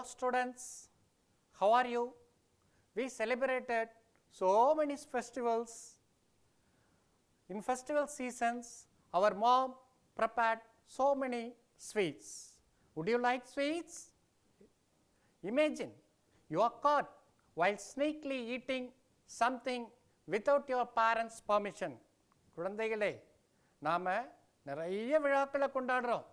Hello students, how are you? We celebrated so many festivals. In festival seasons, our mom prepared so many sweets. Would you like sweets? Imagine you are caught while sneakily eating something without your parents' permission. குழந்தைகளே, நாம நிறைய விழாக்களை கொண்டாடுறோம்.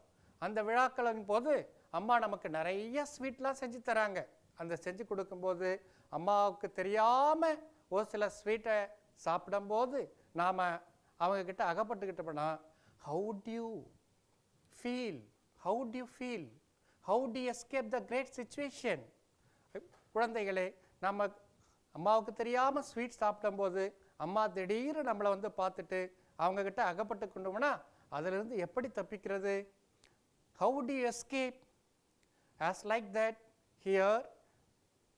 அந்த விழாக்களின் போது அம்மா நமக்கு நிறைய ஸ்வீட்லாம் செஞ்சு தராங்க. அந்த செஞ்சு கொடுக்கும்போது அம்மாவுக்கு தெரியாமல் ஒரு சில ஸ்வீட்டை சாப்பிடும்போது நாம் அவங்கக்கிட்ட அகப்பட்டுக்கிட்ட போனால் how do you feel, how to escape the great situation? குழந்தைகளே, நம்ம அம்மாவுக்கு தெரியாமல் ஸ்வீட் சாப்பிடும்போது அம்மா திடீர்னு நம்மளை வந்து பார்த்துட்டு அவங்கக்கிட்ட அகப்பட்டு கொண்டோம்னா அதிலிருந்து எப்படி தப்பிக்கிறது? How do you escape? As like that, here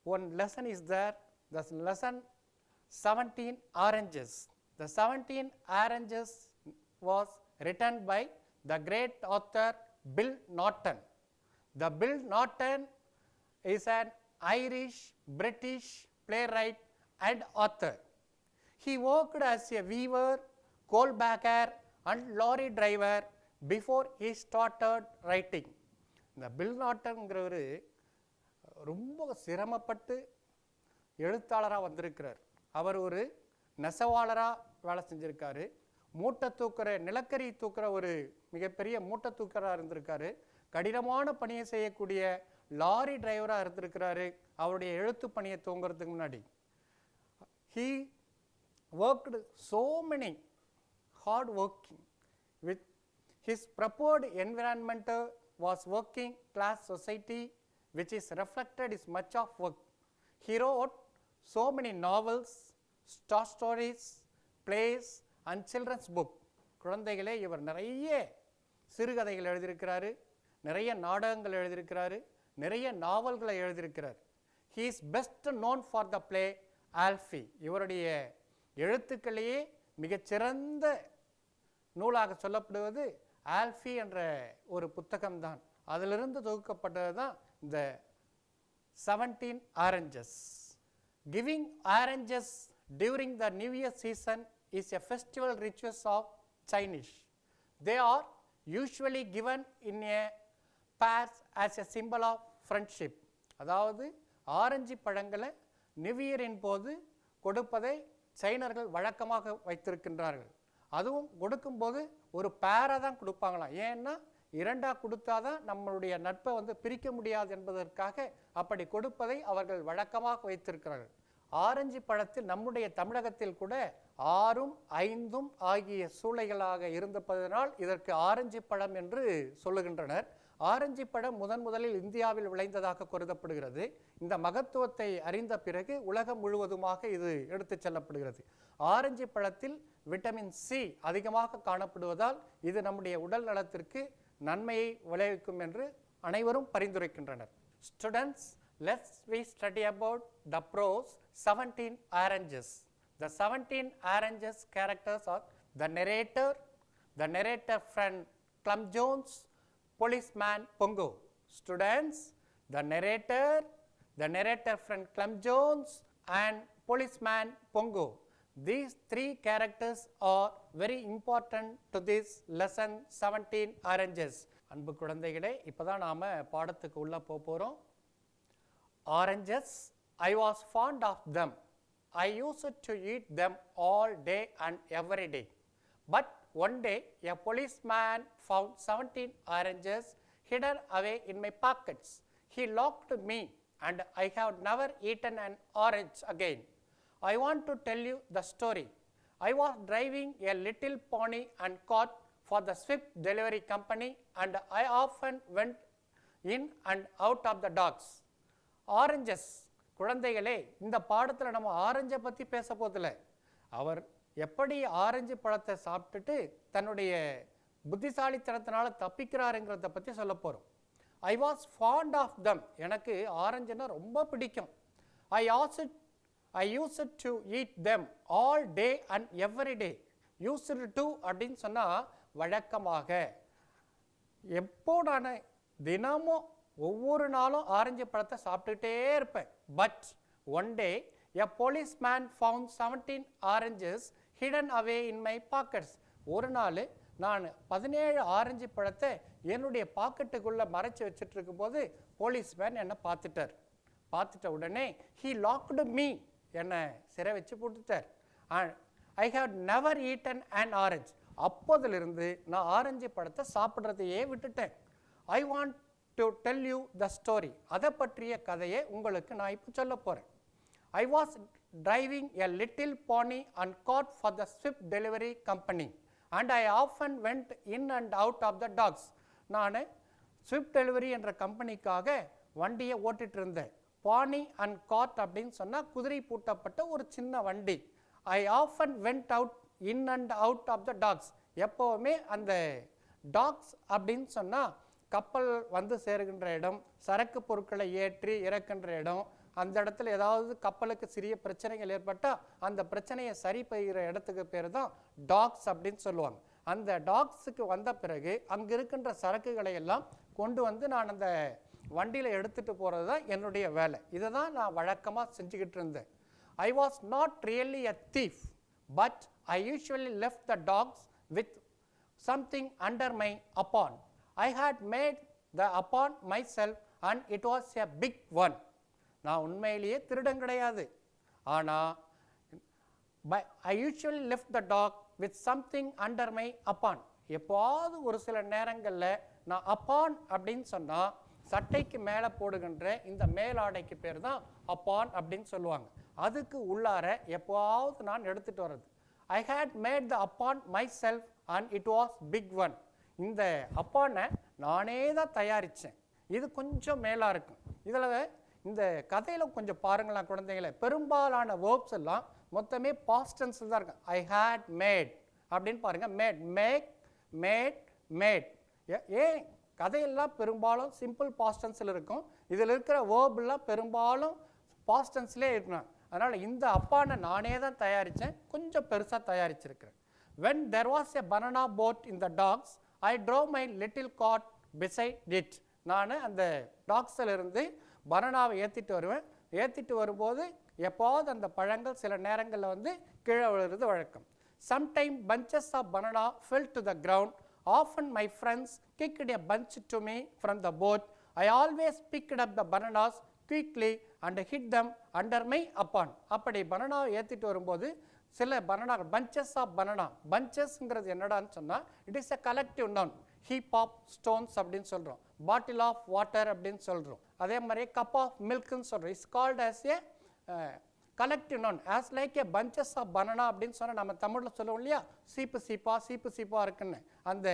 one lesson is there. The lesson 17 oranges. The 17 oranges was written by the great author Bill Norton. The Bill Norton is an Irish British playwright and author. He worked as a weaver, coal bagger and lorry driver before he started writing. இந்த bill நாட்டன்கிறவர் ரொம்ப சிரமப்பட்டு எழுத்தாளராக வந்திருக்கிறார். அவர் ஒரு நெசவாளராக வேலை செஞ்சுருக்காரு. மூட்டை தூக்குற, நிலக்கரி தூக்குற ஒரு மிகப்பெரிய மூட்டை தூக்கராக இருந்திருக்காரு. கடினமான பணியை செய்யக்கூடிய லாரி டிரைவராக இருந்திருக்கிறாரு அவருடைய எழுத்து பணியை தூங்குறதுக்கு முன்னாடி. He worked so many hard working with his preferred environment was working class society, which is reflected is much of work. He wrote so many novels, short stories, plays and children's book. குழந்தைகளே, இவர் நிறைய சிறுகதைகள் எழுதியிருக்கிறாரு, நிறைய நாடகங்கள் எழுதியிருக்கிறாரு, நிறைய நாவல்களை எழுதியிருக்கிறார். He is best known for the play Alfie. இவருடைய எழுத்துக்களிலேயே மிகச்சிறந்த நூலாக சொல்லப்படுவது ஆல்ஃபி என்ற ஒரு புத்தகம்தான். அதிலிருந்து தொகுக்கப்பட்டது தான் இந்த 17 oranges. Giving oranges during the New Year season is a festival ritual of Chinese. They are usually given in a pairs as a symbol of friendship. அதாவது ஆரஞ்சு பழங்களை நியூ இயரின் போது கொடுப்பதை சைனர்கள் வழக்கமாக வைத்திருக்கின்றார்கள். அதுவும் கொடுக்கும்போது ஒரு பேரை தான் கொடுப்பாங்களாம். ஏன்னா இரண்டாக கொடுத்தாதான் நம்மளுடைய நட்பை வந்து பிரிக்க முடியாது என்பதற்காக அப்படி கொடுப்பதை அவர்கள் வழக்கமாக வைத்திருக்கிறார்கள். ஆரஞ்சு பழத்தில் நம்முடைய தமிழகத்தில் கூட 6ம் 5ம் ஆகிய சூளைகளாக இருந்தபதனால் இதற்கு ஆரஞ்சு பழம் என்று சொல்லுகின்றனர். ஆரஞ்சு பழம் முதலில் இந்தியாவில் விளைந்ததாக கருதப்படுகிறது. இந்த மகத்துவத்தை அறிந்த பிறகு உலகம் முழுவதுமாக இது எடுத்துச் செல்லப்படுகிறது. ஆரஞ்சு பழத்தில் விட்டமின் சி அதிகமாக காணப்படுவதால் இது நம்முடைய உடல் நலத்திற்கு நன்மையை விளைவிக்கும் என்று அனைவரும் பரிந்துரைக்கின்றனர். Students, let's we study about the prose 17 oranges. The 17 oranges characters are the narrator friend Clum Jones, policeman Pongo. Students, the narrator friend Clum Jones and policeman Pongo. These three characters are very important to this lesson 17 oranges. அன்பு குழந்தைகளே, இப்போதான் நாம் பாடத்துக்கு உள்ளே போகிறோம். Oranges, I was fond of them. I used to eat them all day and every day. But one day, a policeman found 17 oranges hidden away in my pockets. He locked me and I have never eaten an orange again. I want to tell you the story. I was driving a little pony and cart for the Swift delivery company and I often went in and out of the docks. Oranges. குழந்தைகளே, இந்த பாடத்தில் நம்ம ஆரஞ்சை பற்றி பேச போதில்லை. அவர் எப்படி orange பழத்தை சாப்பிட்டுட்டு தன்னுடைய புத்திசாலித்தனத்தினால தப்பிக்கிறாருங்கிறத பற்றி சொல்ல போகிறோம். I was fond of them. எனக்கு ஆரஞ்சுன்னா ரொம்ப பிடிக்கும். I used to eat them all day and every day. Used to அப்படின்னு சொன்னால் வழக்கமாக, எப்போ நான் தினமும் ஒவ்வொரு நாளும் ஆரஞ்சு பழத்தை சாப்பிட்டுட்டே இருப்பேன். But one day a policeman found 17 oranges hidden away in my pockets. ஒரு நாள் நான் 17 ஆரஞ்சு பழத்தை என்னுடைய பாக்கெட்டுக்குள்ளே மறைச்சி வச்சுட்டு இருக்கும்போது போலீஸ்மேன் என்னை பார்த்துட்ட உடனே he locked me, என்னை சிறை வச்சு போட்டுட்டார். I have never eaten an orange. அப்போதிலிருந்து நான் ஆரஞ்சு பழத்தை சாப்பிட்றதையே விட்டுட்டேன். I want to tell you the story. அதை பற்றிய கதையை உங்களுக்கு நான் இப்போ சொல்ல போகிறேன். I was driving a little pony and cart for the Swift delivery company and I often went in and out of the docks. நான் ஸ்விஃப்ட் டெலிவரி என்ற கம்பெனிக்காக வண்டியை ஓட்டிகிட்டு இருந்தேன். பானி அண்ட் கார்ட் அப்படின்னு சொன்னால் குதிரை பூட்டப்பட்ட ஒரு சின்ன வண்டி. I often went out in and out of the docks. எப்போவுமே அந்த டாக்ஸ் அப்படின்னு சொன்னால் கப்பல் வந்து சேருகின்ற இடம், சரக்கு பொருட்களை ஏற்றி இறக்கின்ற இடம், அந்த இடத்துல ஏதாவது கப்பலுக்கு சிறிய பிரச்சனைகள் ஏற்பட்டால் அந்த பிரச்சனையை சரி செய்கிற இடத்துக்கு பேர் தான் டாக்ஸ் அப்படின்னு சொல்லுவாங்க. அந்த டாக்ஸுக்கு வந்த பிறகு அங்கே இருக்கின்ற சரக்குகளை எல்லாம் கொண்டு வந்து நான் அந்த வண்டியில் எடுத்துகிட்டு போகிறது தான் என்னுடைய வேலை. இதை தான் நான் வழக்கமாக செஞ்சுக்கிட்டு இருந்தேன். I was not really a thief but I usually left the docks with something under my apron. I had made the apron myself and it was a big one. நான் உண்மையிலேயே திருடன் கிடையாது. ஆனால் I usually left the dock with something under my apron. எப்போது ஒரு சில நேரங்களில் நான் அப்பான் அப்படின்னு சொன்னால் சட்டைக்கு மேலே போடுகின்ற இந்த மேலாடைக்கு பேர் தான் அப்பான் அப்படின்னு சொல்லுவாங்க. அதுக்கு உள்ளார எப்போது நான் எடுத்துகிட்டு வர்றது. I had made the apron myself and it was big one. இந்த அப்பானை நானே தான் தயாரித்தேன். இது கொஞ்சம் மேலாக இருக்கும். இதில் இந்த கதையில் கொஞ்சம் பாருங்களேன் குழந்தைங்களே, பெரும்பாலான வேர்ப்ஸ் எல்லாம் மொத்தமே பாஸ்ட் டென்ஸில் தான் இருக்கும். ஐ ஹேட் மேட் அப்படின்னு பாருங்கள். Made, make, made, made. ஏன் கதையெல்லாம் பெரும்பாலும் சிம்பிள் பாஸ்ட் டென்ஸில் இருக்கும். இதில் இருக்கிற வேர்பெல்லாம் பெரும்பாலும் பாஸ்ட் டென்ஸ்லேயே இருக்கணும். அதனால் இந்த அப்பானை நானே தான் தயாரித்தேன், கொஞ்சம் பெருசாக தயாரிச்சிருக்கிறேன். when there was a banana boat in the docks I drove my little cart beside it. நான் அந்த டாக்ஸில் இருந்து பனானாவை ஏற்றிட்டு வருவேன். ஏற்றிட்டு வரும்போது எப்போது அந்த பழங்கள் சில நேரங்களில் வந்து கீழே விழுறது வழக்கம். sometime bunches of banana fell to the ground. Often my friends kicked a bunch to me from the boat. I always picked up the bananas quickly and hid them under my apron. அப்படி பனானாவை ஏற்றிட்டு வரும்போது சில banana, bunches of banana. பஞ்சஸ்ங்கிறது என்னடான்னு சொன்னால் it is a collective noun. Heap of stones அப்படின்னு சொல்கிறோம், bottle of water அப்படின்னு சொல்கிறோம், அதே மாதிரி கப் ஆஃப் மில்க்னு சொல்கிறோம். It's called as a collective noun. As like a bunches of banana அப்படின்னு சொன்னால் நம்ம தமிழில் சொல்லுவோம் இல்லையா, சீப்பு சீப்பாக இருக்குன்னு. அந்த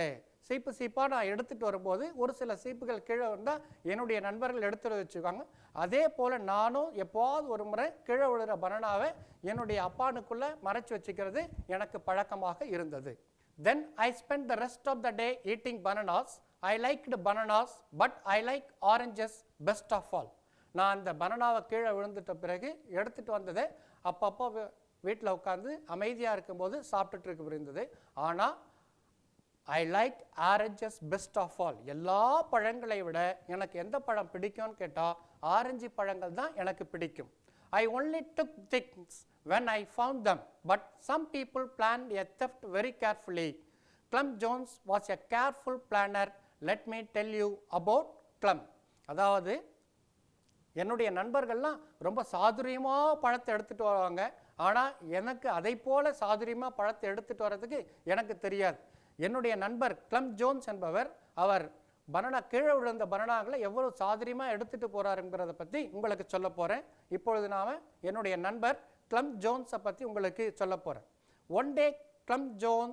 சீப்பு சீப்பாக நான் எடுத்துகிட்டு வரும்போது ஒரு சில சீப்புகள் கீழே வந்தால் என்னுடைய நண்பர்கள் எடுத்துகிட்டு வச்சுக்காங்க. அதே போல் நானும் எப்போது ஒரு முறை கீழே விழுற பனானாவை என்னுடைய அப்பானுக்குள்ளே மறைச்சி வச்சுக்கிறது எனக்கு பழக்கமாக இருந்தது. Then I spend the rest of the day eating bananas. I liked bananas but I like oranges best of all. நான் அந்த பனானாவை கீழே விழுந்துட்ட பிறகு எடுத்துகிட்டு வந்ததை அப்பப்போ வீட்டில் உட்காந்து அமைதியாக இருக்கும்போது சாப்பிட்டுட்டு இருக்க இருந்தது. ஆனால் I like oranges best of all. எல்லா பழங்களை விட எனக்கு எந்த பழம் பிடிக்கும்னு கேட்டால் ஆரஞ்சு பழங்கள் தான் எனக்கு பிடிக்கும். I only took things when I found them, but some people planned a theft very carefully. Clem Jones was a careful planner. Let me tell you about Clem. அதாவது என்னுடைய நண்பர்கள்லாம் ரொம்ப சாதுரியமாக பழத்தை எடுத்துகிட்டு வருவாங்க. ஆனால் எனக்கு அதை போல் சாதுரியமாக பழத்தை எடுத்துகிட்டு வர்றதுக்கு எனக்கு தெரியாது. என்னுடைய நண்பர் கிளம் ஜோன்ஸ் என்பவர், அவர் பனானா கீழே விழுந்த பனானாக்களை எவ்வளோ சாதுரியமாக எடுத்துகிட்டு போகிறாருங்கிறத பற்றி உங்களுக்கு சொல்ல போகிறேன். இப்பொழுது நாம் என்னுடைய நண்பர் கிளம் ஜோன்ஸை பற்றி உங்களுக்கு சொல்ல போகிறேன். One day Clem John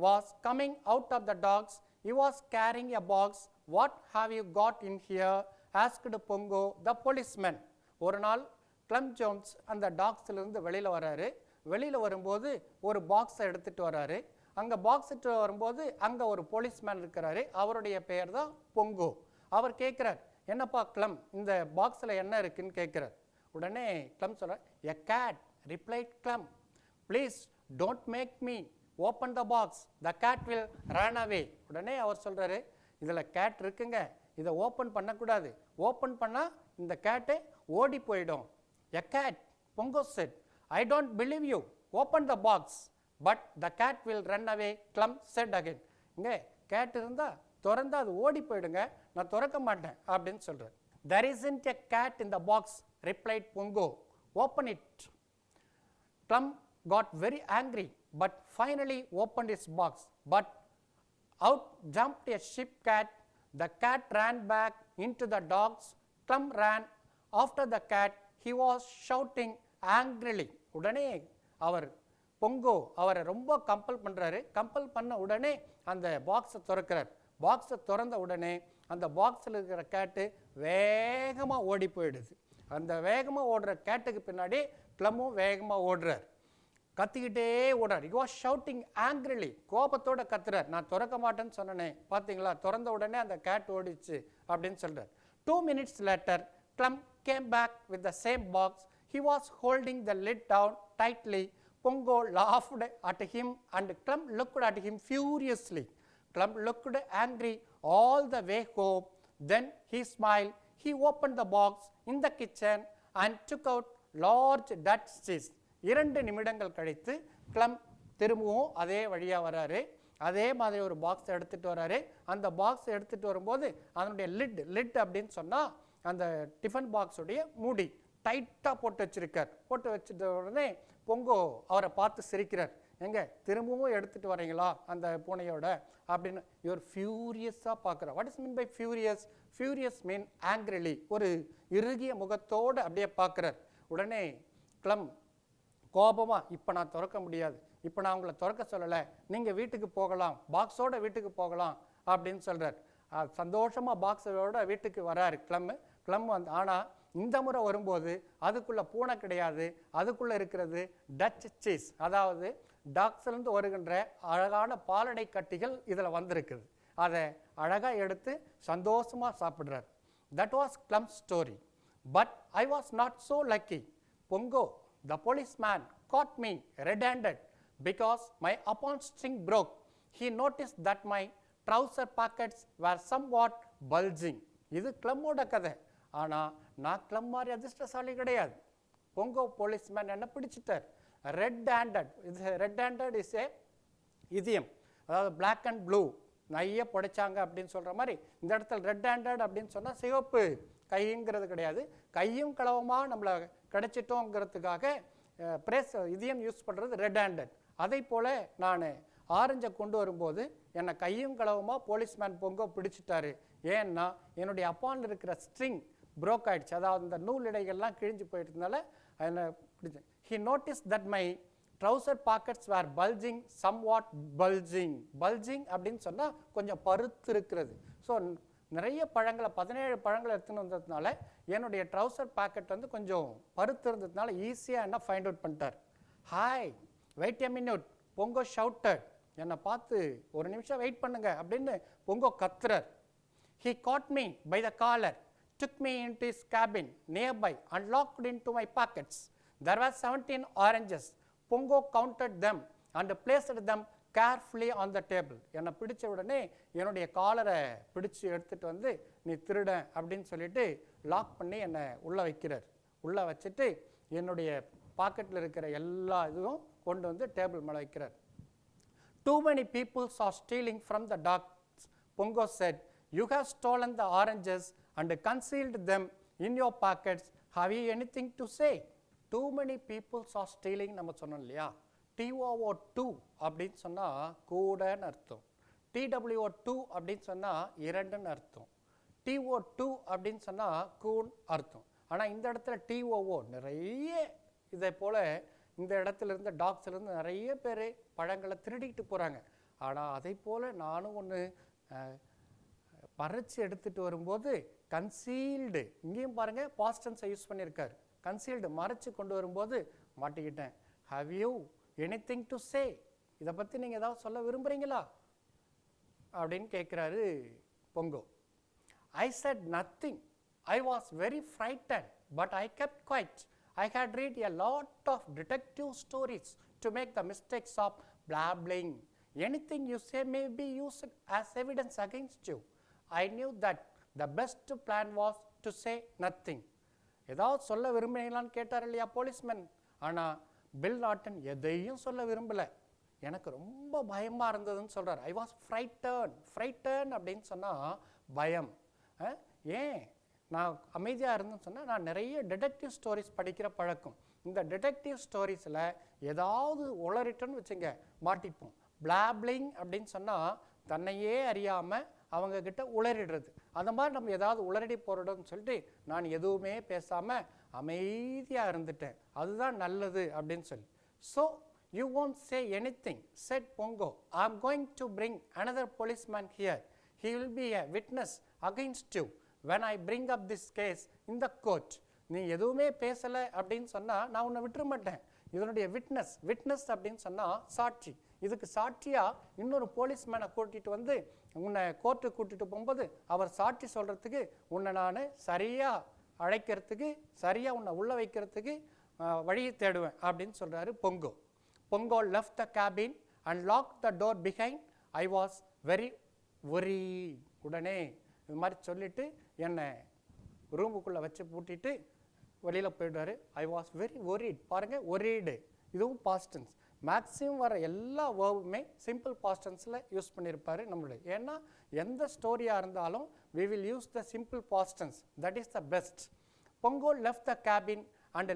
was coming out of the docks. He was carrying a box. What have you got in here asked Pongo the policeman. ஒரு நாள் கிளம் ஜோன்ஸ் அந்த டாக்ஸிலிருந்து வெளியில் வர்றாரு. வெளியில் வரும்போது ஒரு பாக்ஸை எடுத்துகிட்டு வர்றாரு. அங்கே பாக்ஸ் எடுத்து வரும்போது அங்கே ஒரு போலீஸ்மேன் இருக்கிறாரு. அவருடைய பெயர் தான் பொங்கோ. அவர் கேட்குறார், என்னப்பா கிளம், இந்த பாக்ஸில் என்ன இருக்குன்னு கேட்குறார். உடனே கிளம் சொல்கிறார், a cat replied Clem. Please don't make me open the box, the cat will run away. உடனே அவர் சொல்கிறாரு, இதில் கேட் இருக்குங்க, இதை ஓப்பன் பண்ணக்கூடாது, ஓப்பன் பண்ணால் இந்த கேட்டு ஓடி போயிடும். A cat, Pongo said, I don't believe you, open the box, but the cat will run away, Clump said again. இங்கே கேட் இருந்தால் திறந்தா அது ஓடி போயிடுங்க, நான் திறக்க மாட்டேன் அப்படின்னு சொல்கிறார். There isn't a cat in the box, replied Pongo. Open it. Clump got very angry, but finally opened his box. But out jumped a sheep cat. The cat ran back into the dogs. Clump ran after the cat. He was shouting angrily. உடனே அவர் Bongo அவரை ரொம்ப compel பண்ணுறாரு. Compel பண்ண உடனே அந்த பாக்ஸை திறக்கிறார். பாக்ஸை திறந்த உடனே அந்த பாக்ஸில் இருக்கிற கேட்டு வேகமாக ஓடி போயிடுது. அந்த வேகமாக ஓடுற கேட்டுக்கு பின்னாடி கிளம்பும் வேகமாக ஓடுறார், கத்திக்கிட்டே ஓடுறார். He was shouting angrily. கோபத்தோட கத்துறார். நான் திறக்க மாட்டேன்னு சொன்னேனே, பார்த்தீங்களா, திறந்த உடனே அந்த கேட் ஓடிச்சு அப்படின்னு சொல்கிறார். 2 minutes later, Clump came back with the same box. He was holding the lid down tightly. Pongo laughed at him and Clump looked at him furiously. Clump looked angry all the way home. Then he smiled. He opened the box in the kitchen and took out large Dutch cheese. 2 நிமிடங்கள் கழித்து கிளம்ப் திரும்பவும் அதே வழியாக வராரு. அதே மாதிரி ஒரு box எடுத்துகிட்டு வராரு. அந்த பாக்ஸ் எடுத்துகிட்டு வரும்போது அதனுடைய லிட் அப்படின்னு சொன்னால் அந்த டிஃபன் பாக்ஸுடைய மூடி டைட்டாக போட்டு வச்சுருக்கார். போட்டு வச்சுட்ட உடனே பொங்கோ அவரை பார்த்து சிரிக்கிறார். எங்க திரும்பவும் எடுத்துகிட்டு வரீங்களா அந்த பூனையோட அப்படின்னு இவர் ஃபியூரியஸாக பார்க்குறார். What is mean by furious? Furious mean angrily, ஒரு இறுகிய முகத்தோடு அப்படியே பார்க்குறார். உடனே கிளம்ப் கோபமாக, இப்போ நான் திறக்க முடியாது, இப்போ நான் உங்களை திறக்க சொல்லலை, நீங்கள் வீட்டுக்கு போகலாம், பாக்ஸோட வீட்டுக்கு போகலாம் அப்படின்னு சொல்கிறார். சந்தோஷமாக பாக்ஸோட வீட்டுக்கு வராரு கிளம்ப் வந்து. ஆனால் இந்த முறை வரும்போது அதுக்குள்ளே பூனை கிடையாது, அதுக்குள்ளே இருக்கிறது டச் சீஸ், அதாவது டாக்ஸ்லேருந்து வருகின்ற அழகான பாலடை கட்டிகள் இதில் வந்திருக்குது. அதை அழகாக எடுத்து சந்தோஷமாக சாப்பிட்றார். That was Clem story. But I was not so lucky. Pongo, the policeman, caught me red-handed because my upon string broke. He noticed that my trouser pockets were somewhat bulging. இது கிளம்போட கதை. ஆனால் நான் கிளம்ப் மாதிரி அதிர்ஷ்டசாலி கிடையாது. பொங்கோ போலீஸ்மேன் என்ன பிடிச்சிட்டார். Red-handed, இது red-handed is a இதியம், அதாவது பிளாக் அண்ட் ப்ளூ நிறைய புடைச்சாங்க அப்படின்னு சொல்கிற மாதிரி இந்த இடத்துல ரெட்-ஹேண்டட் அப்படின்னு சொன்னால் சிவப்பு கைங்கிறது கிடையாது. கையும் களவமாக நம்மளை கிடைச்சிட்டோங்கிறதுக்காக பிரேஸ் இதியம் யூஸ் பண்ணுறது ரெட்-ஹேண்டட். அதை போல் நான் ஆரஞ்சை கொண்டு வரும்போது என்னை கையும் களவுமாக போலீஸ்மேன் பொங்கோ பிடிச்சிட்டாரு. ஏன்னா என்னுடைய அப்பான் இருக்கிற ஸ்ட்ரிங் ப்ரோக் ஆகிடுச்சு, அதாவது இந்த நூல் இடைகள்லாம் கிழிஞ்சு போயிட்டதுனால என்னை பிடிச்சேன். He noticed that my trouser pockets were bulging, somewhat bulging. Bulging அப்படின்னு சொன்னால் கொஞ்சம் பருத்து இருக்கிறது. ஸோ நிறைய பழங்களை 17 பழங்களை எடுத்துன்னு வந்ததுனால என்னுடைய ட்ரௌசர் பாக்கெட் வந்து கொஞ்சம் பருத்து இருந்ததுனால ஈஸியாக என்ன ஃபைண்ட் அவுட் பண்ணிட்டார். Hi, wait a minute, Pongo shouted. என்னை பார்த்து ஒரு நிமிஷம் வெயிட் பண்ணுங்க அப்படின்னு Bongo கத்துறார். He caught me by the collar, took me into his cabin nearby and locked into my pockets. There were 17 oranges. Pongo counted them and placed them carefully on the table. என்னை பிடிச்ச உடனே என்னுடைய காலரை பிடிச்சி எடுத்துகிட்டு வந்து நீ திருட அப்படின்னு சொல்லிட்டு லாக் பண்ணி என்னை உள்ளே வைக்கிறார். உள்ளே வச்சுட்டு என்னுடைய பாக்கெட்டில் இருக்கிற எல்லா இதுவும் கொண்டு வந்து டேபிள் மேலே வைக்கிறார். Too many people are stealing from the dogs, Pongo said. You have stolen the oranges and concealed them in your pockets. Have you anything to say? Too many people are stealing நம்ம சொன்னோம் இல்லையா. TOO2 அப்படின்னு சொன்னால் கூடன்னு அர்த்தம். TWO2 அப்படின்னு சொன்னால் இரண்டுன்னு அர்த்தம். TO2 அப்படின்னு சொன்னால் கூன் அர்த்தம். ஆனால் இந்த இடத்துல TOO நிறைய இதை போல் இந்த இடத்துல இருந்த டாக்ஸ்லேருந்து நிறைய பேர் பழங்களை திருடிட்டு போகிறாங்க. ஆனால் அதை போல் நானும் ஒன்று பறித்து எடுத்துகிட்டு வரும்போது கன்சீல்டு, இங்கேயும் பாருங்கள் பாஸ்டன்ஸை யூஸ் பண்ணியிருக்கார். கன்சீல்டு மறைச்சு கொண்டு வரும்போது மாட்டிக்கிட்டேன். Have you anything to say? இதை பற்றி நீங்கள் ஏதாவது சொல்ல விரும்புகிறீங்களா அப்படின்னு கேட்குறாரு Pongo. I said nothing. I was very frightened but I kept quiet. I had read a lot of detective stories to make the mistakes of blabbling. Anything you say may be used as evidence against you. I knew that the best plan was to say nothing. ஏதாவது சொல்ல விரும்பினீங்களான்னு கேட்டார் இல்லையா policeman. ஆனால் bill நாட்டன் எதையும் சொல்ல விரும்பலை. எனக்கு ரொம்ப பயமாக இருந்ததுன்னு சொல்கிறார். ஐ வாஸ் ஃப்ரைட்டன் அப்படின்னு சொன்னால் பயம். ஏன் நான் அமைதியாக இருந்தேன்னு சொன்னால், நான் நிறைய டிடெக்டிவ் ஸ்டோரிஸ் படிக்கிற பழக்கம். இந்த டிடெக்டிவ் ஸ்டோரிஸில் ஏதாவது உளறிட்டோன்னு வச்சுங்க மாட்டிப்போம். பிளாப்ளிங் அப்படின்னு சொன்னால் தன்னையே அறியாமல் அவங்கக்கிட்ட உளறிடுறது. அந்த மாதிரி நம்ம ஏதாவது உளறடி போடுறோம்னு சொல்லிட்டு நான் எதுவுமே பேசாமல் அமைதியாக இருந்துட்டேன். அதுதான் நல்லது அப்படின்னு சொல்லி. So you won't say anything, said Pongo. I am going to bring another policeman here. He will be a witness against you when I bring up this case in the court. நீ எதுவுமே பேசலை அப்படின்னு சொன்னால் நான் உன்னை விட்டுற மாட்டேன். இதனுடைய விட்னஸ் அப்படின்னு சொன்னால் சாட்சி. இதுக்கு சாட்சியாக இன்னொரு போலீஸ்மேனை கூட்டிகிட்டு வந்து உன்னை கோர்ட்டுக்கு கூட்டிகிட்டு போகும்போது அவர் சாட்சி சொல்கிறதுக்கு உன்னை நான் சரியாக அழைக்கிறதுக்கு, சரியாக உன்னை உள்ள வைக்கிறதுக்கு வழியை தேடுவேன் அப்படின்னு சொல்கிறாரு Bongo. Pongo left the cabin and locked the door behind. I was very worried. உடனே இது மாதிரி சொல்லிட்டு என்னை ரூமுக்குள்ளே வச்சு பூட்டிட்டு வெளியில் போயிடுவார். ஐ வாஸ் வெரி ஒரிட். பாருங்கள், ஒரீடு இதுவும் பாஸ்டன்ஸ். மேக்ஸிமம் வர எல்லா வேர்புமே சிம்பிள் பாஸ்டன்ஸில் யூஸ் பண்ணியிருப்பார் நம்மளுடைய. ஏன்னா எந்த ஸ்டோரியாக இருந்தாலும் we will use the simple past tense. That is the best. Pongo left the cabin and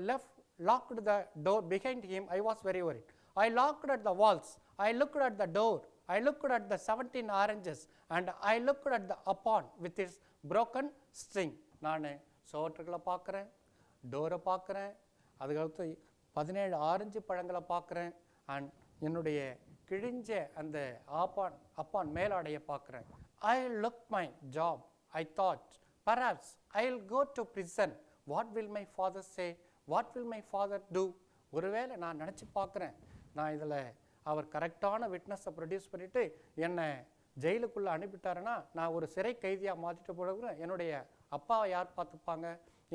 locked the door behind him. I was very worried. I looked at the walls. I looked at the door. I looked at the 17 oranges and I looked at the upon with its broken string. நான் சோற்றுகளை பார்க்குறேன், டோரை பார்க்குறேன், அதுக்கடுத்து 17 orange பழங்களை பார்க்குறேன், and என்னுடைய கிழிஞ்ச அந்த அப்பான் மேலாடையை பார்க்குறேன். I looked my job. I thought, perhaps I'll go to prison. What will my father say? What will my father do? ஒருவேளை நான் நினச்சி பார்க்குறேன், நான் இதில் அவர் கரெக்டான விட்னஸை ப்ரொடியூஸ் பண்ணிவிட்டு என்னை ஜெயிலுக்குள்ளே அனுப்பிட்டாருன்னா நான் ஒரு சிறை கைதியாக மாற்றிட்டு போடுறேன். என்னுடைய அப்பாவை யார் பார்த்துப்பாங்க,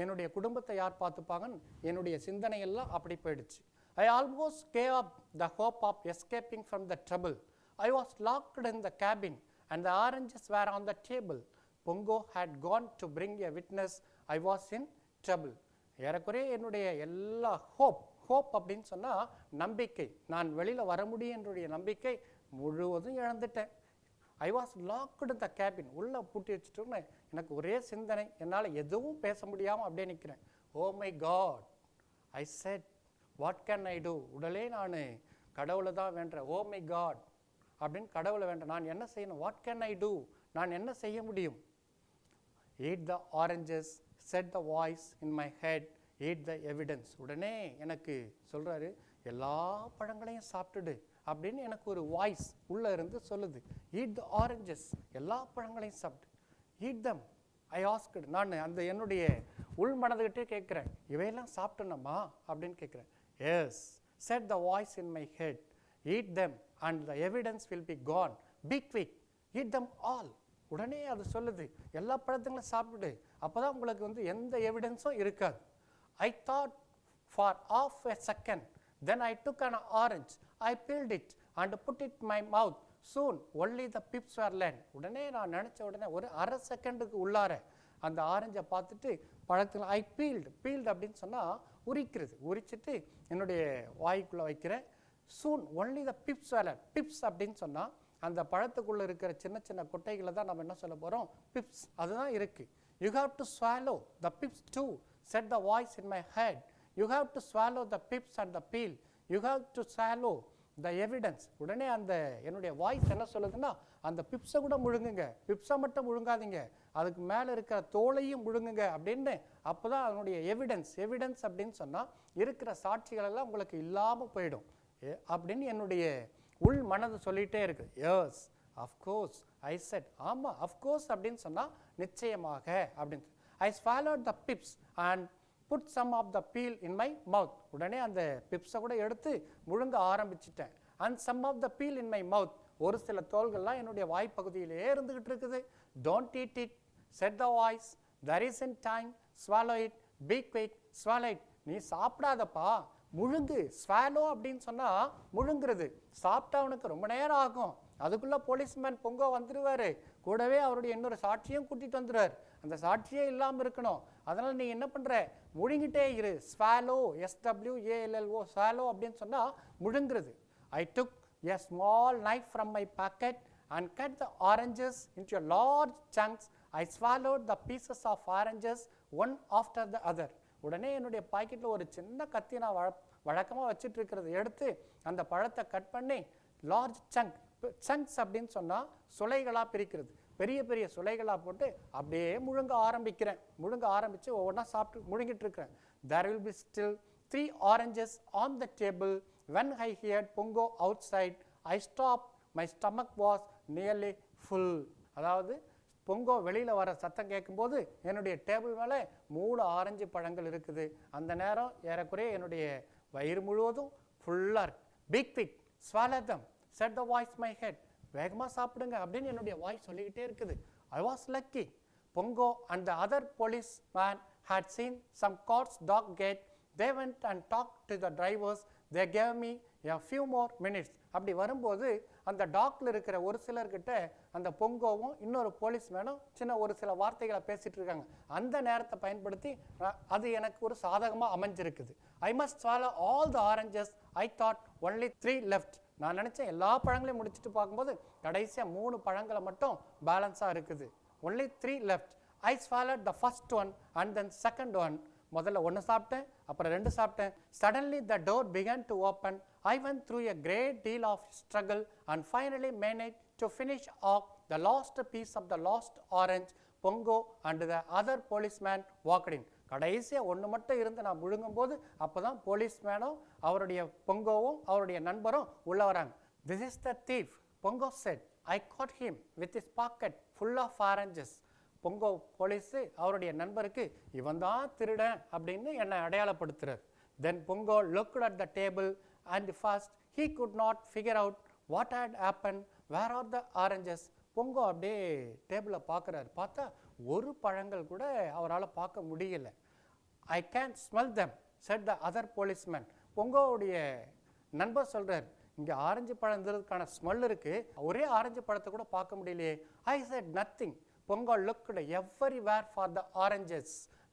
என்னுடைய குடும்பத்தை யார் பார்த்துப்பாங்கன்னு என்னுடைய சிந்தனையெல்லாம் அப்படி போயிடுச்சு. I almost gave up the hope of escaping from the trouble. I was locked in the cabin and the oranges were on the table. Pongo had gone to bring a witness. I was in trouble. ஏறக்குறைய என்னுடைய எல்லா hope அப்படின்னு சொன்னால் நம்பிக்கை, நான் வெளியில் வர முடியும் என்னுடைய நம்பிக்கை முழுவதும் இழந்துட்டேன். I was locked the cabin. உள்ளே பூட்டி வச்சுட்டோன்னு எனக்கு ஒரே சிந்தனை, என்னால் எதுவும் பேச முடியாமல் அப்படியே நிற்கிறேன். Oh my God, I said what can I do. உடலே நான் கடவுளை தான் வேண்டேன். ஓ மை காட் அப்படின்னு கடவுளை வேண்டேன். நான் என்ன செய்யணும்? வாட் கேன் ஐ டூ, நான் என்ன செய்ய முடியும்? eat the oranges, said the voice in my head. eat the evidence. உடனே எனக்கு சொல்கிறாரு, எல்லா பழங்களையும் சாப்பிட்டுடு அப்படின்னு எனக்கு ஒரு வாய்ஸ் உள்ளே இருந்து சொல்லுது. eat the oranges, எல்லா பழங்களையும் சாப்பிட்டு. eat them. I asked. நான் அந்த என்னுடைய உள் மனதுகிட்டே கேட்குறேன், இவையெல்லாம் சாப்பிட்டோம்மா அப்படின்னு கேட்குறேன். yes, said the voice in my head. eat them and the evidence will be gone. be quick, eat them all. உடனே அது சொல்லுது, எல்லா பழத்தைங்களும் சாப்பிட்டுடு, அப்போ தான் உங்களுக்கு எந்த எவிடன்ஸும் இருக்காது. I thought for half a second. Then I took an orange. I peeled it and put it in my mouth. Soon only the pips were left. உடனே நான் நினச்ச உடனே ஒரு அரை செகண்டுக்கு உள்ளார அந்த ஆரஞ்சை பார்த்துட்டு பழத்தில் ஐ பீல்டு அப்படின்னு சொன்னால் உரிக்கிறது, உரிச்சிட்டு என்னுடைய வாய்க்குள்ளே வைக்கிறேன். Soon only the pips were left. Pips அப்படின்னு சொன்னால் அந்த பழத்துக்குள்ளே இருக்கிற சின்ன சின்ன கொட்டைகளை தான் நம்ம என்ன சொல்ல போகிறோம்? பிப்ஸ். அதுதான் இருக்குது. You have to swallow the pips too, said the voice in my head. You have to swallow the pips and the peel. You have to swallow the evidence. உடனே அந்த என்னுடைய வாய்ஸ் என்ன சொல்லுதுன்னா, அந்த பிப்ஸை கூட முழுங்குங்க, பிப்ஸை மட்டும் முழுங்காதீங்க, அதுக்கு மேலே இருக்கிற தோலையும் முழுங்குங்க அப்படின்னு. அப்போ தான் அதனுடைய எவிடன்ஸ் அப்படின்னு சொன்னால் இருக்கிற சாட்சிகளெல்லாம் உங்களுக்கு இல்லாமல் போயிடும் அப்படின்னு என்னுடைய உள் மனது சொல்லிகிட்டே இருக்கு. Yes, of course, I said. ஆமாம், அஃப்கோர்ஸ் அப்படின்னு சொன்னால் நிச்சயமாக அப்படின்னு. ஐ swallowed the pips and put some of the peel in my mouth. உடனே அந்த பிப்ஸை கூட எடுத்து முழுங்க ஆரம்பிச்சிட்டேன். and some of the peel in my mouth. ஒரு சில தோள்கள்லாம் என்னுடைய வாய்ப்பகுதியிலே இருந்துகிட்டு இருக்குது. don't eat it, said the voice. there isn't time, swallow it, be quick, swallow it. நீ சாப்பிடாதப்பா, முழுங்கு, ஸ்வாலோ அப்படின்னு சொன்னால் முழுங்குறது. சாப்பிட்டா அவனுக்கு ரொம்ப நேரம் ஆகும். அதுக்குள்ளே போலீஸ்மேன் பொங்கோ வந்துடுவார். கூடவே அவருடைய இன்னொரு சாட்சியும் கூட்டிகிட்டு வந்துடுவார். அந்த சாட்சியே இல்லாமல் இருக்கணும். அதனால் நீ என்ன பண்ணுற, முழுங்கிட்டே இரு. ஸ்வாலோ, SWALLO, ஸ்வாலோ அப்படின்னு சொன்னால் முழுங்குறது. I took a small knife from my pocket and cut the oranges into a large chunks. I swallowed the pieces of oranges one after the other. உடனே என்னுடைய பாக்கெட்டில் ஒரு சின்ன கத்தி நான் வழக்கமாக வச்சுட்டு இருக்கிறத எடுத்து அந்த பழத்தை கட் பண்ணி லார்ஜ் சங்க்ஸ் அப்படின்னு சொன்னால் சுளைகளாக பிரிக்கிறது. பெரிய பெரிய சுளைகளாக போட்டு அப்படியே முழுங்க ஆரம்பித்து ஒவ்வொன்றா சாப்பிட்டு முழுங்கிட்டு இருக்கிறேன். There will be still 3 oranges on the table. When I heard Pongo outside, I stopped. My stomach was nearly full. அதாவது பொங்கோ வெளியில் வர சத்தம் கேட்கும்போது என்னுடைய டேபிள் மேலே 3 ஆரஞ்சு பழங்கள் இருக்குது. அந்த நேரம் ஏறக்குறைய என்னுடைய வயிறு முழுவதும் ஃபுல்லாக இருக்கு. Big big swallow them, said the voice my head. வேகமாக சாப்பிடுங்க அப்படின்னு என்னுடைய வாய் சொல்லிக்கிட்டே இருக்குது. I was lucky. Pongo and the other policeman had seen some carts dock gate. They went and talked to the drivers. They gave me a few more minutes. அப்படி வரும்போது அந்த டாக்ல இருக்கிற ஒரு சிலர்கிட்ட அந்த பொங்கோவும் இன்னொரு போலீஸ்மேனும் சின்ன ஒரு சில வார்த்தைகளை பேசிட்டு இருக்காங்க. அந்த நேரத்தை பயன்படுத்தி அது எனக்கு ஒரு சாதகமாக அமைஞ்சிருக்குது. I must swallow all the oranges. I thought only 3 left. நான் நினச்சேன் எல்லா பழங்களையும் முடிச்சுட்டு பார்க்கும்போது கடைசியாக 3 பழங்களை மட்டும் பேலன்ஸாக இருக்குது. Only 3 left. I swallowed the first one and then second one. முதல்ல 1 சாப்பிட்டேன், அப்புறம் 2 சாப்பிட்டேன். Suddenly the door began to open. I went through a great deal of struggle and finally managed to finish off the last piece of the last orange. Pongo and the other policeman walked in. கடைசியாக 1 மட்டும் இருந்து நான் முழுங்கும் போது அப்போ தான் போலீஸ்மேனும் அவருடைய பொங்கோவும் அவருடைய நண்பரும் உள்ள வராங்க. This is the thief, Pongo said. I caught him with his pocket full of oranges. Pongo police அவருடைய நண்பருக்கு இவன் தான் திருடன் அப்படின்னு என்னை அடையாளப்படுத்துறார். Then Pongo looked at the table and first he could not figure out what had happened. Where are the oranges? Bongo அப்படியே டேபிளை பார்க்குறாரு. பார்த்தா ஒரு பழங்கள் கூட அவரால் பார்க்க முடியல. I can't smell them, said the other policeman. பொங்கோவுடைய நண்பர் சொல்கிறார், இங்கே ஆரஞ்சு பழம் இருந்ததுக்கான ஸ்மெல் இருக்குது, ஒரே ஆரஞ்சு பழத்தை கூட பார்க்க முடியலையே. I said nothing. Pongo looked everywhere for the oranges.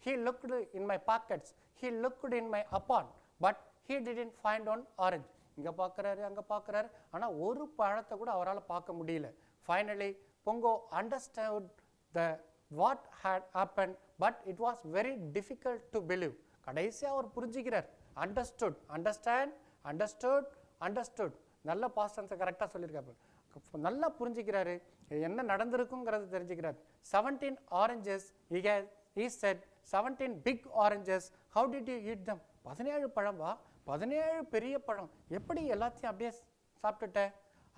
He looked in my pockets. He looked in my apron. But he didn't find one orange. இங்கே பார்க்குறாரு, அங்கே பார்க்குறாரு, ஆனால் ஒரு பழத்தை கூட அவரால் பார்க்க முடியல. Finally, Pongo understood what had happened, but it was very difficult to believe. கடைசியாக அவர் புரிஞ்சுக்கிறார். Understood. நல்ல பாஸ்ட் டென்ஸை கரெக்டாக சொல்லியிருக்காரு. நல்லா புரிஞ்சுக்கிறாரு, என்ன நடந்திருக்குங்கிறது தெரிஞ்சுக்கிறார். 17 oranges, he said, 17 big oranges. How did you eat them? 17 பழம்பா, 17 பெரிய பழம், எப்படி எல்லாத்தையும் அப்படியே சாப்பிட்டுட்டேன்?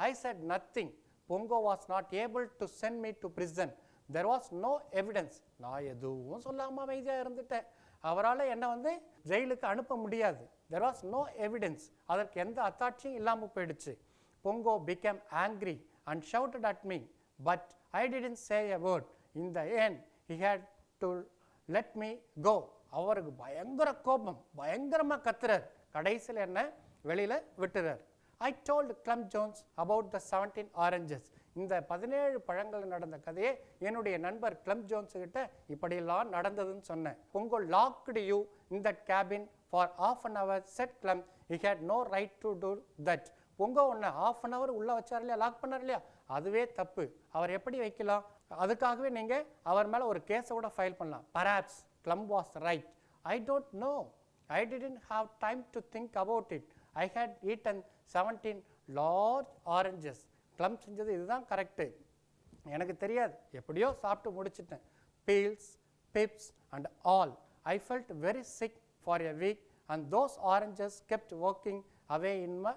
I said nothing. Pongo was not able to send me to prison. There was no evidence. நான் எதுவும் சொல்லாமல் அமைதியாக இருந்துட்டேன். அவரால் என்னை ஜெயிலுக்கு அனுப்ப முடியாது. There was no evidence. அதற்கு எந்த அத்தாட்சியும் இல்லாமல் போயிடுச்சு. Pongo became angry and shouted at me, but I didn't say a word. In the end, he had to let me go. அவருக்கு பயங்கர கோபம், பயங்கரமாக கத்துறார். கடைசியில் என்ன வெளியில் விட்டுறார். I told Clem Jones about the 17 oranges. இந்த 17 பழங்கள் நடந்த கதையை என்னுடைய நண்பர் கிளம் ஜோன்ஸ் கிட்ட இப்படியெல்லாம் நடந்ததுன்னு சொன்னேன். Pongo locked you in that cabin for half an hour, said Clem. He had no right to do that. Bongo ஒன்று half an hour உள்ளே வச்சார் இல்லையா, லாக் பண்ணார் இல்லையா, அதுவே தப்பு. அவர் எப்படி வைக்கலாம்? அதுக்காகவே நீங்கள் அவர் மேலே ஒரு கேஸை கூட ஃபைல் பண்ணலாம். Perhaps Clem was right. I don't know. I didn't have time to think about it. I had eaten 17 large oranges. Clem செஞ்சது இதுதான் கரெக்டு, எனக்கு தெரியாது, எப்படியோ சாப்பிட்டு முடிச்சிட்டேன். Peels, pips and all. I felt very sick for a week and those oranges kept working away in my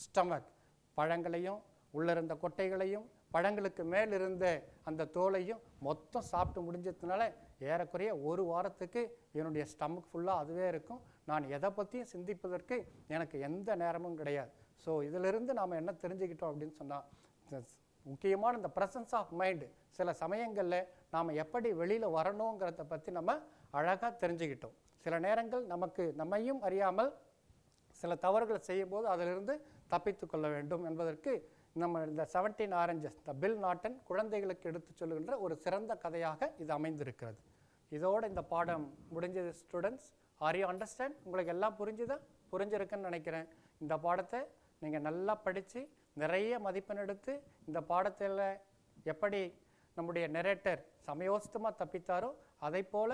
stomach. பழங்களையும் உள்ளிருந்த கொட்டைகளையும் பழங்களுக்கு மேல் இருந்த அந்த தோலையும் மொத்தம் சாப்பிட்டு முடிஞ்சதுனால ஏறக்குறைய 1 வாரத்துக்கு என்னுடைய ஸ்டமக் ஃபுல்லாக அதுவே இருக்கும். நான் எதை பற்றியும் சிந்திப்பதற்கு எனக்கு எந்த நேரமும் கிடையாது. ஸோ இதிலிருந்து நாம் என்ன தெரிஞ்சுக்கிட்டோம் அப்படின்னு சொன்னால், முக்கியமான இந்த ப்ரெசன்ஸ் ஆஃப் மைண்டு சில சமயங்களில் நாம் எப்படி வெளியில் வரணுங்கிறத பற்றி நம்ம அழகாக தெரிஞ்சுக்கிட்டோம். சில நேரங்கள் நம்மையும் அறியாமல் சில தவறுகளை செய்யும்போது அதிலிருந்து தப்பித்து கொள்ள வேண்டும் என்பதற்கு நம்ம இந்த 17 ஆரஞ்சஸ் த பில் நாட்டன் குழந்தைகளுக்கு எடுத்து சொல்லுகின்ற ஒரு சிறந்த கதையாக இது அமைந்திருக்கிறது. இதோட இந்த பாடம் முடிஞ்சது ஸ்டூடெண்ட்ஸ். Are you understand? உங்களுக்கு எல்லாம் புரிஞ்சிருக்குன்னு நினைக்கிறேன். இந்த பாடத்தை நீங்கள் நல்லா படித்து நிறைய மதிப்பெண் எடுத்து இந்த பாடத்தில் எப்படி நம்முடைய நெரேட்டர் சமயோசிதமாக தப்பித்தாரோ அதை போல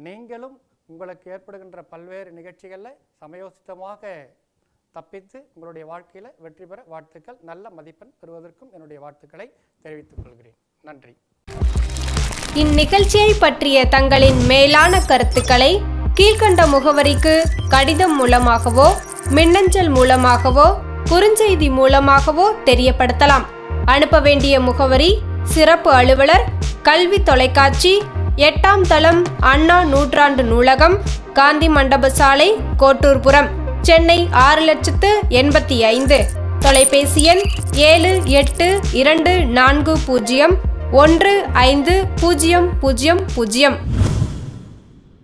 நீங்களும் உங்களுக்கு ஏற்படுகின்ற பல்வேறு நிகழ்ச்சிகளில் சமயோசிதமாக தப்பித்து உங்களுடைய வாழ்க்கையில் வெற்றி பெற வாழ்த்துக்கள். நல்ல மதிப்பெண் பெறுவதற்கும் என்னுடைய வாழ்த்துக்களை தெரிவித்துக் கொள்கிறேன். நன்றி. இந்நிகழ்ச்சியை பற்றிய தங்களின் மேலான கருத்துக்களை கீழ்கண்ட முகவரிக்கு கடிதம் மூலமாகவோ மின்னஞ்சல் மூலமாகவோ குறுஞ்செய்தி மூலமாகவோ தெரியப்படுத்தலாம். அனுப்ப வேண்டிய முகவரி: சிறப்பு அலுவலர், கல்வி தொலைக்காட்சி, 8ஆம் தளம், அண்ணா நூற்றாண்டு நூலகம், காந்தி மண்டப சாலை, கோட்டூர்புரம், சென்னை 6,85,000. தொலைபேசி எண் 7824015000.